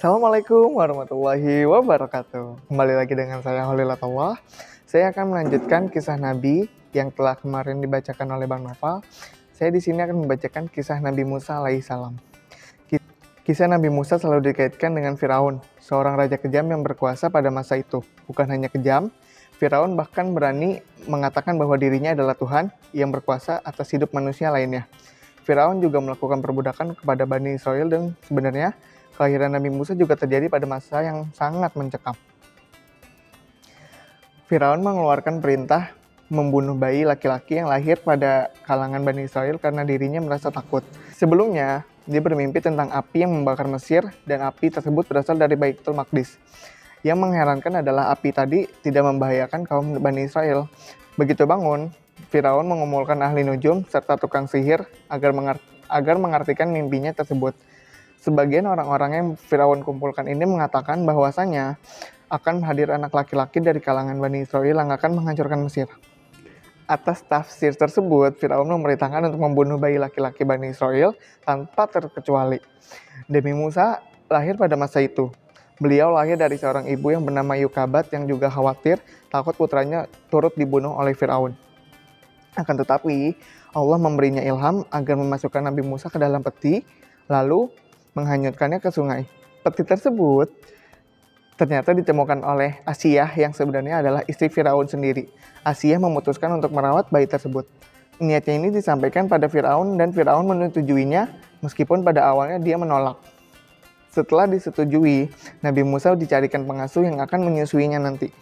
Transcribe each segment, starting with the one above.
Assalamualaikum warahmatullahi wabarakatuh. Kembali lagi dengan saya Holilatullah. Saya akan melanjutkan kisah Nabi yang telah kemarin dibacakan oleh Bang Noval. Saya di sini akan membacakan kisah Nabi Musa alaihissalam. Kisah Nabi Musa selalu dikaitkan dengan Firaun, seorang raja kejam yang berkuasa pada masa itu. Bukan hanya kejam, Firaun bahkan berani mengatakan bahwa dirinya adalah Tuhan yang berkuasa atas hidup manusia lainnya. Firaun juga melakukan perbudakan kepada Bani Israel dan sebenarnya kelahiran Nabi Musa juga terjadi pada masa yang sangat mencekam. Firaun mengeluarkan perintah membunuh bayi laki-laki yang lahir pada kalangan Bani Israel karena dirinya merasa takut. Sebelumnya, dia bermimpi tentang api yang membakar Mesir dan api tersebut berasal dari Baitul Maqdis. Yang mengherankan adalah api tadi tidak membahayakan kaum Bani Israel. Begitu bangun, Firaun mengumpulkan ahli nujum serta tukang sihir agar mengartikan mimpinya tersebut. Sebagian orang-orang yang Firaun kumpulkan ini mengatakan bahwasanya akan hadir anak laki-laki dari kalangan Bani Israel yang akan menghancurkan Mesir. Atas tafsir tersebut, Firaun memerintahkan untuk membunuh bayi laki-laki Bani Israel tanpa terkecuali. Nabi Musa lahir pada masa itu. Beliau lahir dari seorang ibu yang bernama Yukabat yang juga khawatir takut putranya turut dibunuh oleh Firaun. Akan tetapi, Allah memberinya ilham agar memasukkan Nabi Musa ke dalam peti, lalu menghanyutkannya ke sungai. Peti tersebut ternyata ditemukan oleh Asiyah yang sebenarnya adalah istri Firaun sendiri. Asiyah memutuskan untuk merawat bayi tersebut. Niatnya ini disampaikan pada Firaun dan Firaun menyetujuinya meskipun pada awalnya dia menolak. Setelah disetujui, Nabi Musa dicarikan pengasuh yang akan menyusuinya nanti.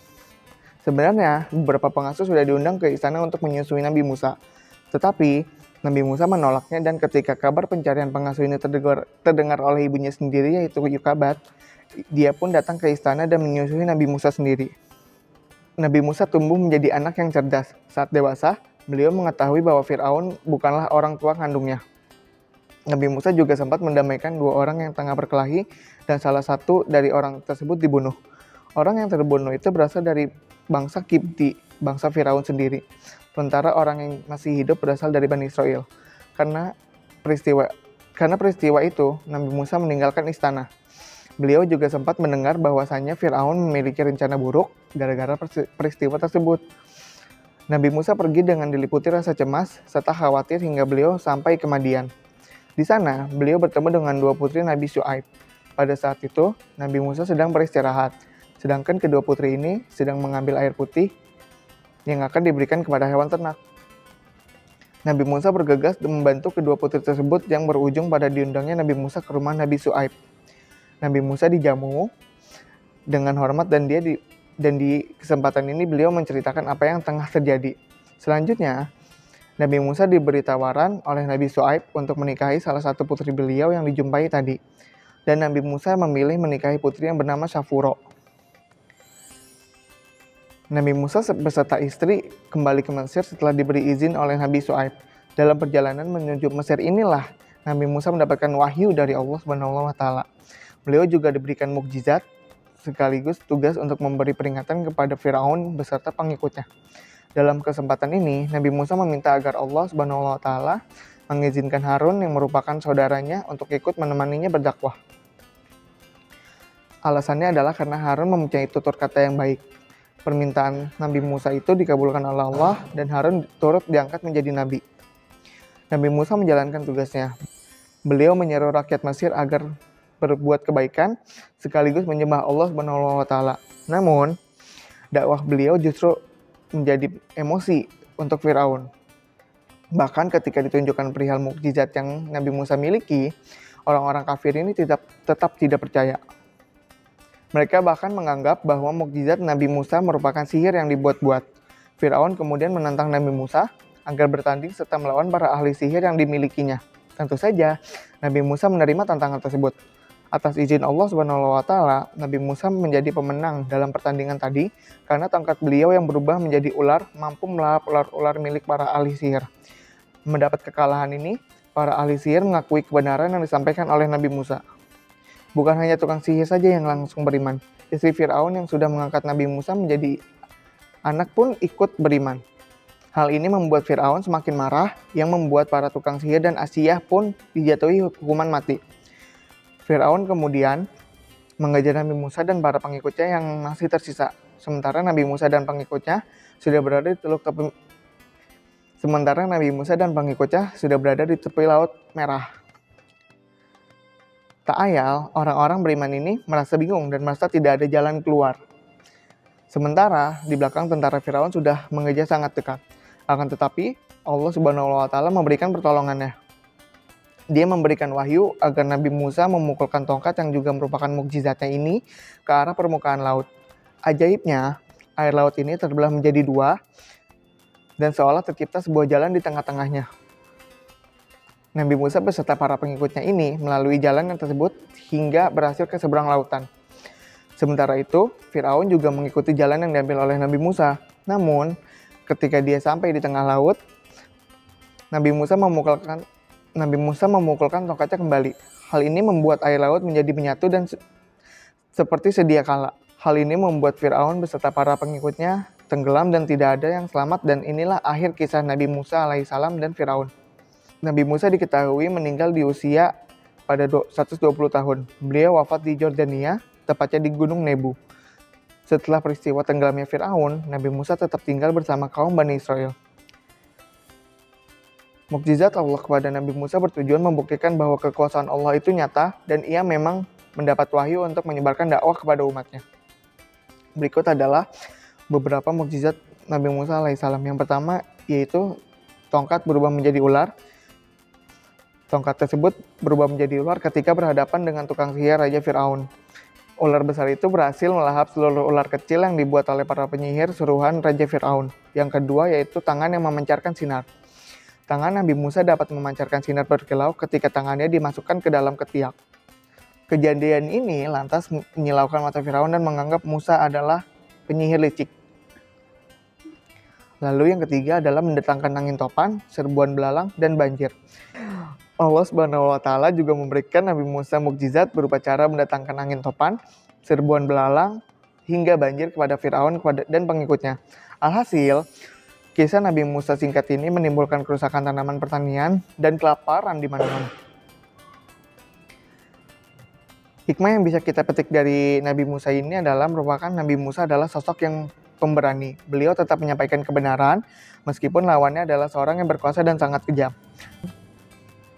Sebenarnya beberapa pengasuh sudah diundang ke istana untuk menyusui Nabi Musa. Tetapi Nabi Musa menolaknya dan ketika kabar pencarian pengasuh ini terdengar oleh ibunya sendiri yaitu Yukabat, dia pun datang ke istana dan menyusui Nabi Musa sendiri. Nabi Musa tumbuh menjadi anak yang cerdas. Saat dewasa, beliau mengetahui bahwa Firaun bukanlah orang tua kandungnya. Nabi Musa juga sempat mendamaikan dua orang yang tengah berkelahi dan salah satu dari orang tersebut dibunuh. Orang yang terbunuh itu berasal dari bangsa Kipti, bangsa Firaun sendiri. Sementara orang yang masih hidup berasal dari Bani Israel. Karena peristiwa itu, Nabi Musa meninggalkan istana. Beliau juga sempat mendengar bahwasannya Firaun memiliki rencana buruk gara-gara peristiwa tersebut. Nabi Musa pergi dengan diliputi rasa cemas serta khawatir hingga beliau sampai ke Madian. Di sana, beliau bertemu dengan dua putri Nabi Syuaib. Pada saat itu, Nabi Musa sedang beristirahat, sedangkan kedua putri ini sedang mengambil air putih yang akan diberikan kepada hewan ternak. Nabi Musa bergegas dan membantu kedua putri tersebut yang berujung pada diundangnya Nabi Musa ke rumah Nabi Syuaib. Nabi Musa dijamu dengan hormat dan di kesempatan ini beliau menceritakan apa yang tengah terjadi. Selanjutnya, Nabi Musa diberi tawaran oleh Nabi Syuaib untuk menikahi salah satu putri beliau yang dijumpai tadi. Dan Nabi Musa memilih menikahi putri yang bernama Syafuro. Nabi Musa beserta istri kembali ke Mesir setelah diberi izin oleh Nabi Syuaib. Dalam perjalanan menuju Mesir inilah Nabi Musa mendapatkan wahyu dari Allah Subhanahu wa taala. Beliau juga diberikan mukjizat sekaligus tugas untuk memberi peringatan kepada Firaun beserta pengikutnya. Dalam kesempatan ini, Nabi Musa meminta agar Allah Subhanahu wa taala mengizinkan Harun yang merupakan saudaranya untuk ikut menemaninya berdakwah. Alasannya adalah karena Harun mempunyai tutur kata yang baik. Permintaan Nabi Musa itu dikabulkan oleh Allah dan Harun turut diangkat menjadi nabi. Nabi Musa menjalankan tugasnya. Beliau menyeru rakyat Mesir agar berbuat kebaikan sekaligus menyembah Allah Subhanahu wa taala. Namun, dakwah beliau justru menjadi emosi untuk Firaun. Bahkan ketika ditunjukkan perihal mukjizat yang Nabi Musa miliki, orang-orang kafir ini tetap tidak percaya. Mereka bahkan menganggap bahwa mukjizat Nabi Musa merupakan sihir yang dibuat-buat. Firaun kemudian menantang Nabi Musa agar bertanding serta melawan para ahli sihir yang dimilikinya. Tentu saja, Nabi Musa menerima tantangan tersebut. Atas izin Allah Subhanahu wa taala, Nabi Musa menjadi pemenang dalam pertandingan tadi karena tongkat beliau yang berubah menjadi ular mampu melahap ular-ular milik para ahli sihir. Mendapat kekalahan ini, para ahli sihir mengakui kebenaran yang disampaikan oleh Nabi Musa. Bukan hanya tukang sihir saja yang langsung beriman. Istri Firaun yang sudah mengangkat Nabi Musa menjadi anak pun ikut beriman. Hal ini membuat Firaun semakin marah yang membuat para tukang sihir dan Asiyah pun dijatuhi hukuman mati. Firaun kemudian mengejar Nabi Musa dan para pengikutnya yang masih tersisa. Sementara Nabi Musa dan pengikutnya sudah berada di tepi Laut Merah. Tak ayal, orang-orang beriman ini merasa bingung dan merasa tidak ada jalan keluar. Sementara di belakang tentara Firaun sudah mengejar sangat dekat. Akan tetapi Allah Subhanahu wa Ta'ala memberikan pertolongannya. Dia memberikan wahyu agar Nabi Musa memukulkan tongkat yang juga merupakan mukjizatnya ini ke arah permukaan laut. Ajaibnya, air laut ini terbelah menjadi dua dan seolah tercipta sebuah jalan di tengah-tengahnya. Nabi Musa beserta para pengikutnya ini melalui jalan yang tersebut hingga berhasil ke seberang lautan. Sementara itu, Firaun juga mengikuti jalan yang diambil oleh Nabi Musa. Namun, ketika dia sampai di tengah laut, Nabi Musa memukulkan tongkatnya kembali. Hal ini membuat air laut menjadi menyatu dan seperti sedia kala. Hal ini membuat Firaun beserta para pengikutnya tenggelam dan tidak ada yang selamat, dan inilah akhir kisah Nabi Musa alaihissalam dan Firaun. Nabi Musa diketahui meninggal di usia pada 120 tahun. Beliau wafat di Jordania, tepatnya di Gunung Nebu. Setelah peristiwa tenggelamnya Firaun, Nabi Musa tetap tinggal bersama kaum Bani Israel. Mukjizat Allah kepada Nabi Musa bertujuan membuktikan bahwa kekuasaan Allah itu nyata dan ia memang mendapat wahyu untuk menyebarkan dakwah kepada umatnya. Berikut adalah beberapa mukjizat Nabi Musa alaihissalam. Yang pertama yaitu tongkat berubah menjadi ular. Tongkat tersebut berubah menjadi ular ketika berhadapan dengan tukang sihir Raja Firaun. Ular besar itu berhasil melahap seluruh ular kecil yang dibuat oleh para penyihir suruhan Raja Firaun. Yang kedua yaitu tangan yang memancarkan sinar. Tangan Nabi Musa dapat memancarkan sinar berkilau ketika tangannya dimasukkan ke dalam ketiak. Kejadian ini lantas menyilaukan mata Firaun dan menganggap Musa adalah penyihir licik. Lalu yang ketiga adalah mendatangkan angin topan, serbuan belalang, dan banjir. Allah Subhanahu wa Ta'ala juga memberikan Nabi Musa mukjizat berupa cara mendatangkan angin topan, serbuan belalang, hingga banjir kepada Firaun dan pengikutnya. Alhasil, kisah Nabi Musa singkat ini menimbulkan kerusakan tanaman pertanian dan kelaparan di mana-mana. Hikmah yang bisa kita petik dari Nabi Musa ini adalah merupakan Nabi Musa adalah sosok yang pemberani. Beliau tetap menyampaikan kebenaran meskipun lawannya adalah seorang yang berkuasa dan sangat kejam.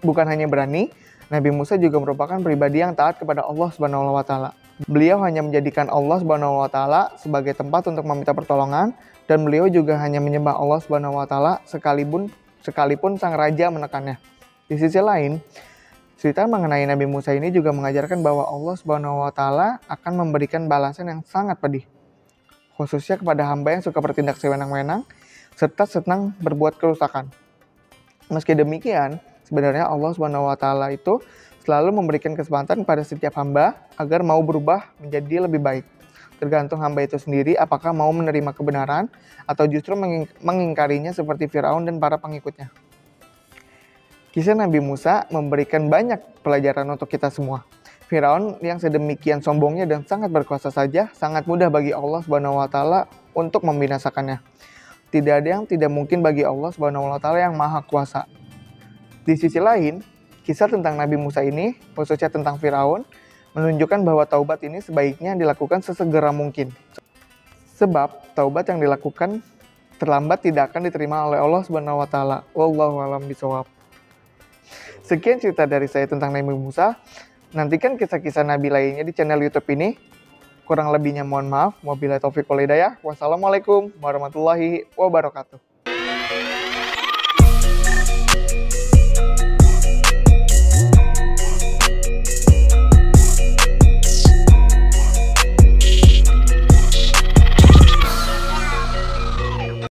Bukan hanya berani, Nabi Musa juga merupakan pribadi yang taat kepada Allah Subhanahu wa Ta'ala. Beliau hanya menjadikan Allah Subhanahu wa Ta'ala sebagai tempat untuk meminta pertolongan, dan beliau juga hanya menyembah Allah Subhanahu wa Ta'ala sekalipun sang raja menekannya. Di sisi lain, cerita mengenai Nabi Musa ini juga mengajarkan bahwa Allah Subhanahu wa Ta'ala akan memberikan balasan yang sangat pedih, khususnya kepada hamba yang suka bertindak sewenang-wenang serta senang berbuat kerusakan. Meski demikian, sebenarnya Allah Subhanahu wa Ta'ala itu selalu memberikan kesempatan pada setiap hamba agar mau berubah menjadi lebih baik. Tergantung hamba itu sendiri apakah mau menerima kebenaran atau justru mengingkarinya seperti Firaun dan para pengikutnya. Kisah Nabi Musa memberikan banyak pelajaran untuk kita semua. Firaun yang sedemikian sombongnya dan sangat berkuasa saja sangat mudah bagi Allah Subhanahu wa Ta'ala untuk membinasakannya. Tidak ada yang tidak mungkin bagi Allah Subhanahu wa Ta'ala yang maha kuasa. Di sisi lain, kisah tentang Nabi Musa ini, khususnya tentang Firaun, menunjukkan bahwa taubat ini sebaiknya dilakukan sesegera mungkin. Sebab taubat yang dilakukan terlambat tidak akan diterima oleh Allah Subhanahu wa Ta'ala. Wallahu a'lam bishawab. Sekian cerita dari saya tentang Nabi Musa. Nantikan kisah-kisah Nabi lainnya di channel YouTube ini. Kurang lebihnya mohon maaf. Wabillahi taufiq wal hidayah. Wassalamualaikum warahmatullahi wabarakatuh.